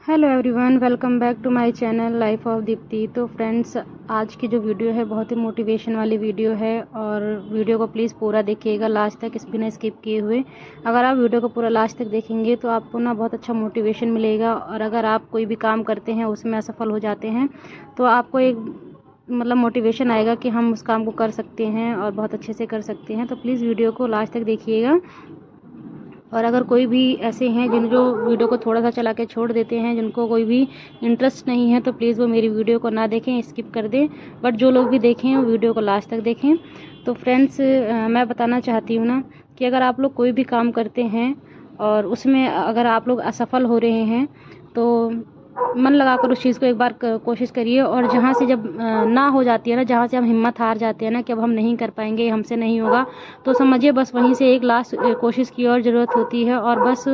Hello everyone, welcome back to my channel life of Deepti. तो friends, आज की जो वीडियो है बहुत ही मोटिवेशन वाली वीडियो है और वीडियो को प्लीज़ पूरा देखिएगा लास्ट तक, इस बिना स्किप किए हुए। अगर आप वीडियो को पूरा लास्ट तक देखेंगे तो आपको ना बहुत अच्छा मोटिवेशन मिलेगा। और अगर आप कोई भी काम करते हैं उसमें असफल हो जाते हैं तो आपको एक मोटिवेशन आएगा कि हम उस काम को कर सकते हैं और बहुत अच्छे से कर सकते हैं। तो प्लीज़ वीडियो को लास्ट तक देखिएगा। और अगर कोई भी ऐसे हैं जिन जो वीडियो को थोड़ा सा चला के छोड़ देते हैं, जिनको कोई भी इंटरेस्ट नहीं है, तो प्लीज़ वो मेरी वीडियो को ना देखें, स्किप कर दें। बट जो लोग भी देखें वो वीडियो को लास्ट तक देखें। तो फ्रेंड्स, मैं बताना चाहती हूँ ना कि अगर आप लोग कोई भी काम करते हैं और उसमें अगर आप लोग असफल हो रहे हैं तो मन लगाकर उस चीज़ को एक बार कोशिश करिए। और जहाँ से जब ना हो जाती है ना, जहाँ से हम हिम्मत हार जाते हैं ना कि अब हम नहीं कर पाएंगे, हमसे नहीं होगा, तो समझिए बस वहीं से एक लास्ट कोशिश की और ज़रूरत होती है। और बस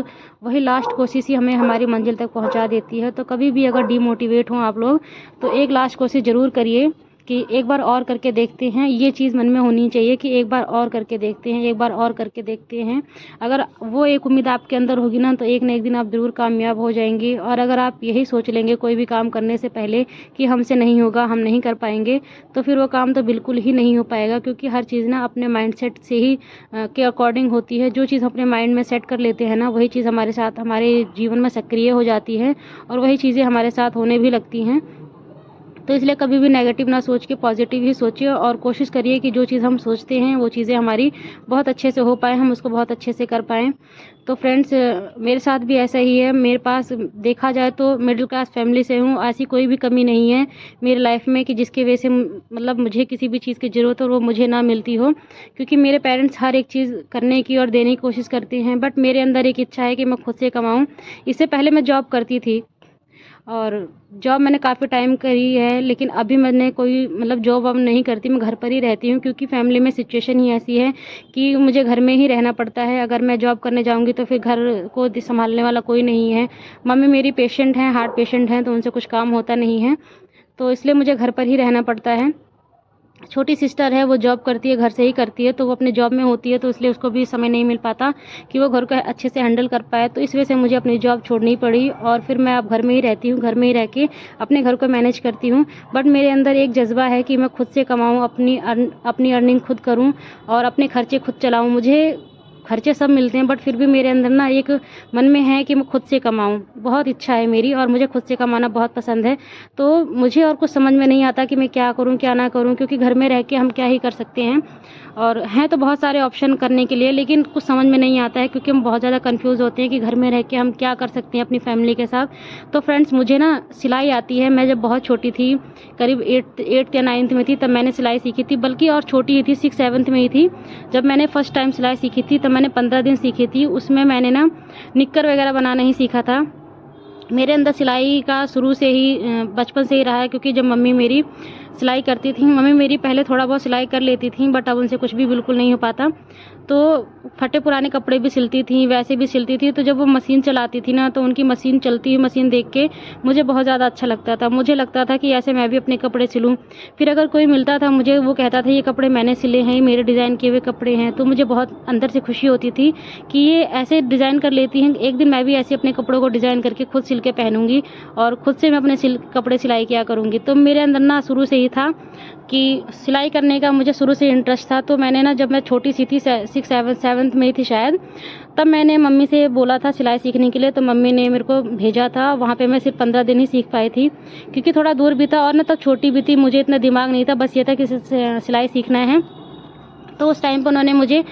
वही लास्ट कोशिश ही हमें हमारी मंजिल तक पहुंचा देती है। तो कभी भी अगर डीमोटिवेट हों आप लोग तो एक लास्ट कोशिश ज़रूर करिए कि एक बार और करके देखते हैं। ये चीज़ मन में होनी चाहिए कि एक बार और करके देखते हैं, एक बार और करके देखते हैं। अगर वो एक उम्मीद आपके अंदर होगी ना तो एक न एक दिन आप ज़रूर कामयाब हो जाएंगे। और अगर आप यही सोच लेंगे कोई भी काम करने से पहले कि हमसे नहीं होगा, हम नहीं कर पाएंगे, तो फिर वो काम तो बिल्कुल ही नहीं हो पाएगा। क्योंकि हर चीज़ ना अपने माइंडसेट से ही के अकॉर्डिंग होती है। जो चीज़ अपने माइंड में सेट कर लेते हैं ना, वही चीज़ हमारे साथ हमारे जीवन में सक्रिय हो जाती है और वही चीज़ें हमारे साथ होने भी लगती हैं। तो इसलिए कभी भी नेगेटिव ना सोच के पॉजिटिव ही सोचिए और कोशिश करिए कि जो चीज़ हम सोचते हैं वो चीज़ें हमारी बहुत अच्छे से हो पाए, हम उसको बहुत अच्छे से कर पाएँ। तो फ्रेंड्स, मेरे साथ भी ऐसा ही है। मेरे पास देखा जाए तो मिडिल क्लास फैमिली से हूँ, ऐसी कोई भी कमी नहीं है मेरी लाइफ में कि जिसकी वजह से मुझे किसी भी चीज़ की ज़रूरत हो और वो मुझे ना मिलती हो। क्योंकि मेरे पेरेंट्स हर एक चीज़ करने की और देने की कोशिश करते हैं, बट मेरे अंदर एक इच्छा है कि मैं खुद से कमाऊँ। इससे पहले मैं जॉब करती थी और जॉब मैंने काफ़ी टाइम करी है, लेकिन अभी मैंने कोई जॉब अब नहीं करती, मैं घर पर ही रहती हूँ। क्योंकि फैमिली में सिचुएशन ही ऐसी है कि मुझे घर में ही रहना पड़ता है। अगर मैं जॉब करने जाऊँगी तो फिर घर को संभालने वाला कोई नहीं है। मम्मी मेरी पेशेंट हैं, हार्ट पेशेंट हैं, तो उनसे कुछ काम होता नहीं है, तो इसलिए मुझे घर पर ही रहना पड़ता है। छोटी सिस्टर है, वो जॉब करती है, घर से ही करती है, तो वो अपने जॉब में होती है, तो इसलिए उसको भी समय नहीं मिल पाता कि वो घर को अच्छे से हैंडल कर पाए। तो इस वजह से मुझे अपनी जॉब छोड़नी पड़ी और फिर मैं अब घर में ही रहती हूँ। घर में ही रह के अपने घर को मैनेज करती हूँ। बट मेरे अंदर एक जज्बा है कि मैं खुद से कमाऊँ, अपनी अर्निंग खुद करूँ और अपने खर्चे खुद चलाऊँ। मुझे खर्चे सब मिलते हैं, बट फिर भी मेरे अंदर ना एक मन में है कि मैं खुद से कमाऊँ। बहुत इच्छा है मेरी और मुझे खुद से कमाना बहुत पसंद है। तो मुझे और कुछ समझ में नहीं आता कि मैं क्या करूँ क्या ना करूँ, क्योंकि घर में रह के हम क्या ही कर सकते हैं। और हैं तो बहुत सारे ऑप्शन करने के लिए, लेकिन कुछ समझ में नहीं आता है क्योंकि हम बहुत ज़्यादा कंफ्यूज होते हैं कि घर में रह के हम क्या कर सकते हैं अपनी फैमिली के साथ। तो फ्रेंड्स, मुझे ना सिलाई आती है। मैं जब बहुत छोटी थी, करीब 8th या 9th में थी, तब मैंने सिलाई सीखी थी। बल्कि और छोटी ही थी, 6th-7th में ही थी जब मैंने फर्स्ट टाइम सिलाई सीखी थी। तब मैंने 15 दिन सीखी थी। उसमें मैंने ना निक्कर वगैरह बनाना ही सीखा था। मेरे अंदर सिलाई का शुरू से ही बचपन से ही रहा है। क्योंकि जब मम्मी मेरी सिलाई करती थी, मम्मी मेरी पहले थोड़ा बहुत सिलाई कर लेती थी, बट अब उनसे कुछ भी बिल्कुल नहीं हो पाता। तो फटे पुराने कपड़े भी सिलती थी, वैसे भी सिलती थी। तो जब वो मशीन चलाती थी ना, तो उनकी मशीन चलती हुई मशीन देख के मुझे बहुत ज़्यादा अच्छा लगता था। मुझे लगता था कि ऐसे मैं भी अपने कपड़े सिलूँ। फिर अगर कोई मिलता था मुझे, वो कहता था ये कपड़े मैंने सिले हैं, मेरे डिज़ाइन किए हुए कपड़े हैं, तो मुझे बहुत अंदर से खुशी होती थी कि ये ऐसे डिज़ाइन कर लेती हैं। एक दिन मैं भी ऐसे अपने कपड़ों को डिज़ाइन करके खुद सिल के पहनूंगी और खुद से मैं अपने कपड़े सिलाई किया करूँगी। तो मेरे अंदर ना शुरू से ही था कि सिलाई करने का मुझे शुरू से इंटरेस्ट था। तो मैंने ना, जब मैं छोटी सी थी, 6th-7th में ही थी शायद, तब मैंने मम्मी से बोला था सिलाई सीखने के लिए। तो मम्मी ने मेरे को भेजा था। वहाँ पे मैं सिर्फ 15 दिन ही सीख पाई थी क्योंकि थोड़ा दूर भी था और ना तब छोटी भी थी, मुझे इतना दिमाग नहीं था, बस ये था कि सिलाई सीखना है। तो उस टाइम पर उन्होंने मुझे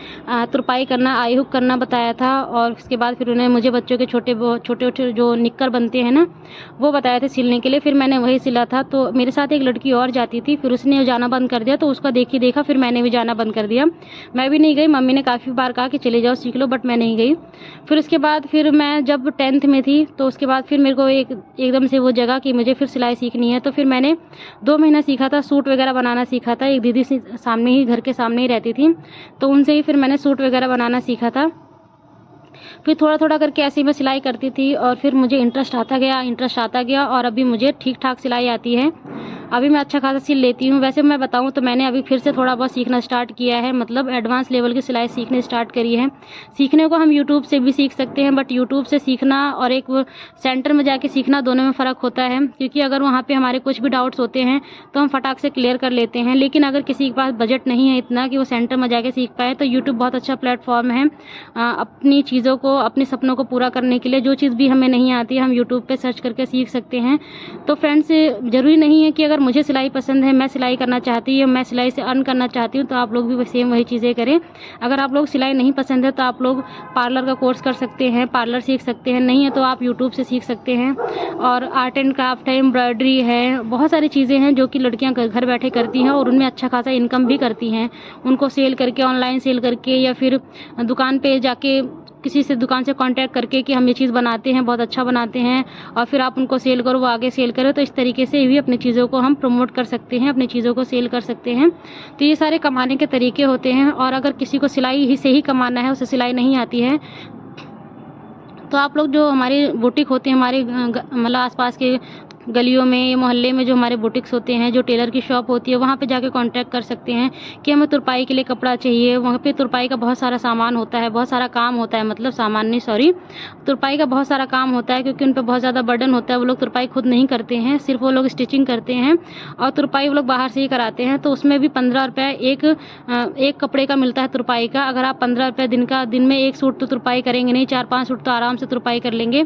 तुरपाई करना, आई हुक करना बताया था। और उसके बाद फिर उन्होंने मुझे बच्चों के छोटे छोटे जो निक्कर बनते हैं ना, वो बताए थे सिलने के लिए। फिर मैंने वही सिला था। तो मेरे साथ एक लड़की और जाती थी, फिर उसने जाना बंद कर दिया, तो उसका देखा फिर मैंने भी जाना बंद कर दिया। मैं भी नहीं गई। मम्मी ने काफ़ी बार कहा कि चले जाओ सीख लो, बट मैं नहीं गई। फिर उसके बाद फिर मैं जब 10th में थी, तो उसके बाद फिर मेरे को एकदम से वो जगह कि मुझे फिर सिलाई सीखनी है। तो फिर मैंने 2 महीना सीखा था, सूट वगैरह बनाना सीखा था। एक दीदी से सामने ही, घर के सामने ही रहती थी, तो उनसे ही फिर मैंने सूट वगैरह बनाना सीखा था। फिर थोड़ा थोड़ा करके ऐसे ही मैं सिलाई करती थी और फिर मुझे इंटरेस्ट आता गया और अभी मुझे ठीक ठाक सिलाई आती है। अभी मैं अच्छा खासा सिल लेती हूँ। वैसे मैं बताऊँ तो मैंने अभी फिर से थोड़ा बहुत सीखना स्टार्ट किया है, मतलब एडवांस लेवल की सिलाई सीखने स्टार्ट करी है। सीखने को हम यूट्यूब से भी सीख सकते हैं, बट यूट्यूब से सीखना और एक सेंटर में जाके सीखना दोनों में फ़र्क होता है, क्योंकि अगर वहाँ पे हमारे कुछ भी डाउट्स होते हैं तो हम फटाक से क्लियर कर लेते हैं। लेकिन अगर किसी के पास बजट नहीं है इतना कि वो सेंटर में जाके सीख पाए, तो यूट्यूब बहुत अच्छा प्लेटफॉर्म है अपनी चीज़ों को, अपने सपनों को पूरा करने के लिए। जो चीज़ भी हमें नहीं आती हम यूट्यूब पे सर्च करके सीख सकते हैं। तो फ्रेंड्स, ज़रूरी नहीं है कि अगर मुझे सिलाई पसंद है, मैं सिलाई करना चाहती हूँ, मैं सिलाई से अर्न करना चाहती हूँ, तो आप लोग भी सेम वही चीज़ें करें। अगर आप लोग सिलाई नहीं पसंद है तो आप लोग पार्लर का कोर्स कर सकते हैं, पार्लर सीख सकते हैं, नहीं है तो आप यूट्यूब से सीख सकते हैं। और आर्ट एंड क्राफ्ट है, एम्ब्रॉयडरी है, बहुत सारी चीज़ें हैं जो कि लड़कियां घर बैठे करती हैं और उनमें अच्छा खासा इनकम भी करती हैं। उनको सेल करके, ऑनलाइन सेल करके, या फिर दुकान पे जाके किसी से दुकान से कांटेक्ट करके कि हम ये चीज़ बनाते हैं, बहुत अच्छा बनाते हैं, और फिर आप उनको सेल करो, वो आगे सेल करो। तो इस तरीके से भी अपनी चीज़ों को हम प्रमोट कर सकते हैं, अपनी चीज़ों को सेल कर सकते हैं। तो ये सारे कमाने के तरीके होते हैं। और अगर किसी को सिलाई ही से ही कमाना है, उसे सिलाई नहीं आती है, तो आप लोग जो हमारी बुटीक होती है, हमारे मतलब आसपास के गलियों में, मोहल्ले में जो हमारे बुटीक्स होते हैं, जो टेलर की शॉप होती है, वहाँ पे जाके कांटेक्ट कर सकते हैं कि हमें तुरपाई के लिए कपड़ा चाहिए। वहाँ पे तुरपाई का बहुत सारा सामान होता है, बहुत सारा काम होता है, मतलब सामान नहीं, सॉरी, तुरपाई का बहुत सारा काम होता है, क्योंकि उन पर बहुत ज़्यादा बर्डन होता है। वो लोग तुरपाई खुद नहीं करते हैं, सिर्फ वो लोग स्टिचिंग करते हैं और तुरपाई वो लोग बाहर से ही कराते हैं। तो उसमें भी 15 रुपये एक कपड़े का मिलता है तुरपाई का। अगर आप 15 रुपये दिन में एक सूट तो तुरपाई करेंगे नहीं, 4-5 सूट तो आराम से तुरपाई कर लेंगे।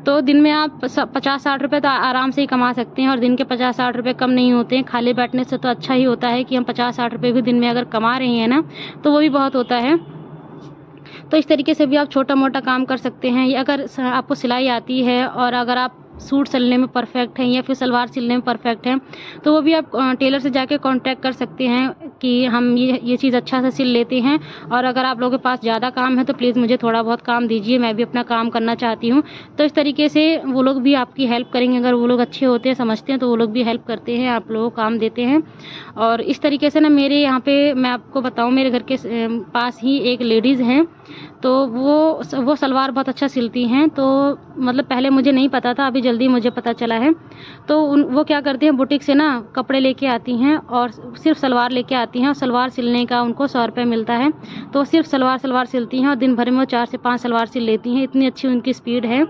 तो दिन में आप 50-60 रुपये तो आराम से ही कमा सकते हैं। और दिन के 50-60 रुपये कम नहीं होते हैं। खाली बैठने से तो अच्छा ही होता है कि हम 50-60 रुपये भी दिन में अगर कमा रहे हैं ना, तो वो भी बहुत होता है। तो इस तरीके से भी आप छोटा मोटा काम कर सकते हैं। अगर आपको सिलाई आती है और अगर आप सूट सिलने में परफेक्ट हैं या फिर सलवार सिलने में परफेक्ट हैं, तो वो भी आप टेलर से जाके कांटेक्ट कर सकते हैं कि हम ये चीज़ अच्छा से सिल लेते हैं, और अगर आप लोगों के पास ज़्यादा काम है तो प्लीज़ मुझे थोड़ा बहुत काम दीजिए, मैं भी अपना काम करना चाहती हूँ। तो इस तरीके से वो लोग भी आपकी हेल्प करेंगे। अगर वो लोग अच्छे होते हैं, समझते हैं, तो वो लोग भी हेल्प करते हैं, आप लोगों को काम देते हैं। और इस तरीके से ना, मेरे यहाँ पे मैं आपको बताऊँ, मेरे घर के पास ही एक लेडीज़ हैं, तो वो सलवार बहुत अच्छा सिलती हैं। तो मतलब पहले मुझे नहीं पता था, अभी जल्दी मुझे पता चला है। तो वो क्या करती हैं, बुटीक से ना कपड़े लेके आती हैं और सिर्फ सलवार लेके आती हैं, और सलवार सिलने का उनको 100 रुपये मिलता है। तो सिर्फ सलवार सिलती हैं और दिन भर में वो 4 से 5 सलवार सिल लेती हैं। इतनी अच्छी उनकी स्पीड है।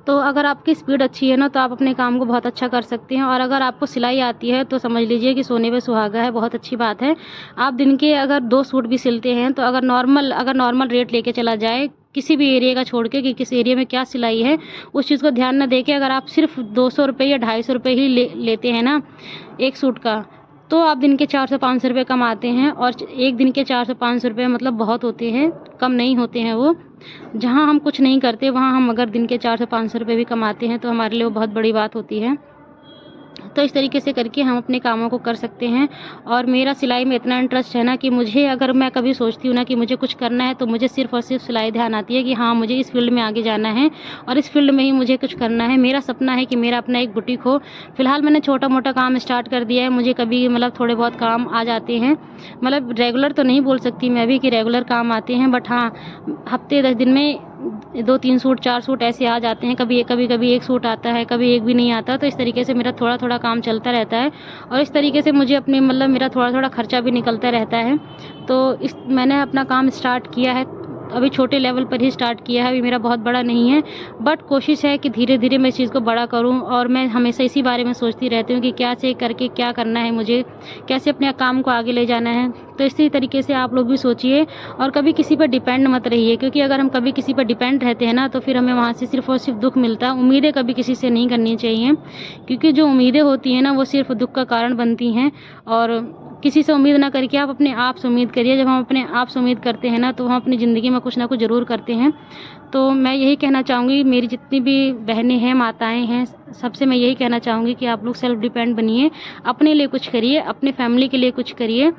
तो अगर आपकी स्पीड अच्छी है ना, तो आप अपने काम को बहुत अच्छा कर सकते हैं। और अगर आपको सिलाई आती है तो समझ लीजिए कि सोने पे सुहागा है, बहुत अच्छी बात है। आप दिन के अगर 2 सूट भी सिलते हैं, तो अगर नॉर्मल रेट लेके चला जाए, किसी भी एरिया का छोड़ के कि किस एरिया में क्या सिलाई है, उस चीज़ को ध्यान न दे के अगर आप सिर्फ 200 रुपये या 250 रुपये ही लेते हैं ना एक सूट का, तो आप दिन के 400-500 रुपये कमाते हैं। और एक दिन के 400-500 रुपये मतलब बहुत होते हैं, कम नहीं होते हैं वो। जहाँ हम कुछ नहीं करते, वहाँ हम अगर दिन के 400-500 रुपये भी कमाते हैं, तो हमारे लिए वो बहुत बड़ी बात होती है। तो इस तरीके से करके हम अपने कामों को कर सकते हैं। और मेरा सिलाई में इतना इंटरेस्ट है ना कि मुझे, अगर मैं कभी सोचती हूँ ना कि मुझे कुछ करना है, तो मुझे सिर्फ और सिर्फ सिलाई ध्यान आती है कि हाँ, मुझे इस फील्ड में आगे जाना है और इस फील्ड में ही मुझे कुछ करना है। मेरा सपना है कि मेरा अपना एक बुटीक हो। फिलहाल मैंने छोटा मोटा काम स्टार्ट कर दिया है। मुझे कभी मतलब थोड़े बहुत काम आ जाते हैं, मतलब रेगुलर तो नहीं बोल सकती मैं अभी कि रेगुलर काम आते हैं, बट हाँ, हफ्ते 10 दिन में 2-3 सूट 4 सूट ऐसे आ जाते हैं। कभी एक सूट आता है, कभी एक भी नहीं आता। तो इस तरीके से मेरा थोड़ा थोड़ा काम चलता रहता है, और इस तरीके से मुझे अपने मतलब मेरा थोड़ा थोड़ा खर्चा भी निकलता रहता है। तो मैंने अपना काम स्टार्ट किया है, अभी छोटे लेवल पर ही स्टार्ट किया है, अभी मेरा बहुत बड़ा नहीं है, बट कोशिश है कि धीरे धीरे मैं इस चीज़ को बड़ा करूं। और मैं हमेशा इसी बारे में सोचती रहती हूँ कि क्या से करके क्या करना है, मुझे कैसे अपने काम को आगे ले जाना है। तो इसी तरीके से आप लोग भी सोचिए और कभी किसी पर डिपेंड मत रहिए, क्योंकि अगर हम कभी किसी पर डिपेंड रहते हैं ना, तो फिर हमें वहाँ से सिर्फ और सिर्फ दुख मिलता है। उम्मीदें कभी किसी से नहीं करनी चाहिए, क्योंकि जो उम्मीदें होती हैं ना, वो सिर्फ दुख का कारण बनती हैं। और किसी से उम्मीद ना करके आप अपने आप से उम्मीद करिए। जब हम अपने आप से उम्मीद करते हैं ना, तो हम अपनी ज़िंदगी में कुछ ना कुछ ज़रूर करते हैं। तो मैं यही कहना चाहूँगी, मेरी जितनी भी बहनें हैं, माताएं हैं, सबसे मैं यही कहना चाहूँगी कि आप लोग सेल्फ डिपेंड बनिए, अपने लिए कुछ करिए, अपने फैमिली के लिए कुछ करिए।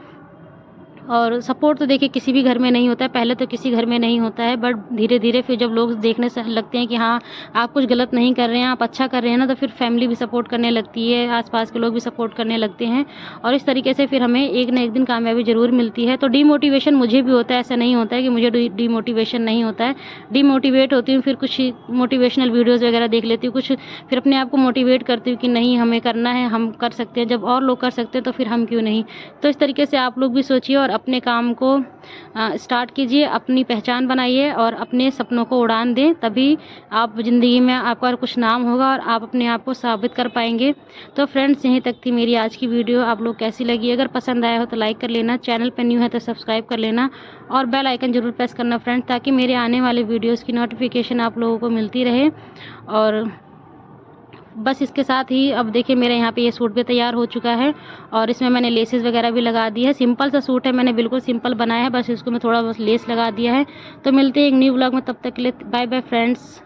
और सपोर्ट तो देखिए किसी भी घर में नहीं होता है, पहले तो किसी घर में नहीं होता है, बट धीरे धीरे फिर जब लोग देखने से लगते हैं कि हाँ आप कुछ गलत नहीं कर रहे हैं, आप अच्छा कर रहे हैं ना, तो फिर फैमिली भी सपोर्ट करने लगती है, आसपास के लोग भी सपोर्ट करने लगते हैं और इस तरीके से फिर हमें एक ना एक दिन कामयाबी ज़रूर मिलती है। तो डीमोटिवेशन मुझे भी होता है, ऐसा नहीं होता है कि मुझे डीमोटिवेशन नहीं होता है। डीमोटिवेट होती हूँ, फिर कुछ मोटिवेशनल वीडियोज़ वगैरह देख लेती हूँ, कुछ फिर अपने आप को मोटिवेट करती हूँ कि नहीं हमें करना है, हम कर सकते हैं, जब और लोग कर सकते हैं तो फिर हम क्यों नहीं। तो इस तरीके से आप लोग भी सोचिए और अपने काम को स्टार्ट कीजिए, अपनी पहचान बनाइए और अपने सपनों को उड़ान दें, तभी आप ज़िंदगी में आपका कुछ नाम होगा और आप अपने आप को साबित कर पाएंगे। तो फ्रेंड्स यहीं तक थी मेरी आज की वीडियो, आप लोग कैसी लगी? अगर पसंद आया हो तो लाइक कर लेना, चैनल पर न्यू है तो सब्सक्राइब कर लेना और बेल आइकन ज़रूर प्रेस करना फ्रेंड्स, ताकि मेरे आने वाले वीडियोज़ की नोटिफिकेशन आप लोगों को मिलती रहे। और बस इसके साथ ही अब देखिए मेरे यहाँ पे ये सूट भी तैयार हो चुका है और इसमें मैंने लेसेस वगैरह भी लगा दी है। सिंपल सा सूट है, मैंने बिल्कुल सिंपल बनाया है, बस इसको मैं थोड़ा बस लेस लगा दिया है। तो मिलते हैं एक न्यू व्लॉग में, तब तक के लिए बाय बाय फ्रेंड्स।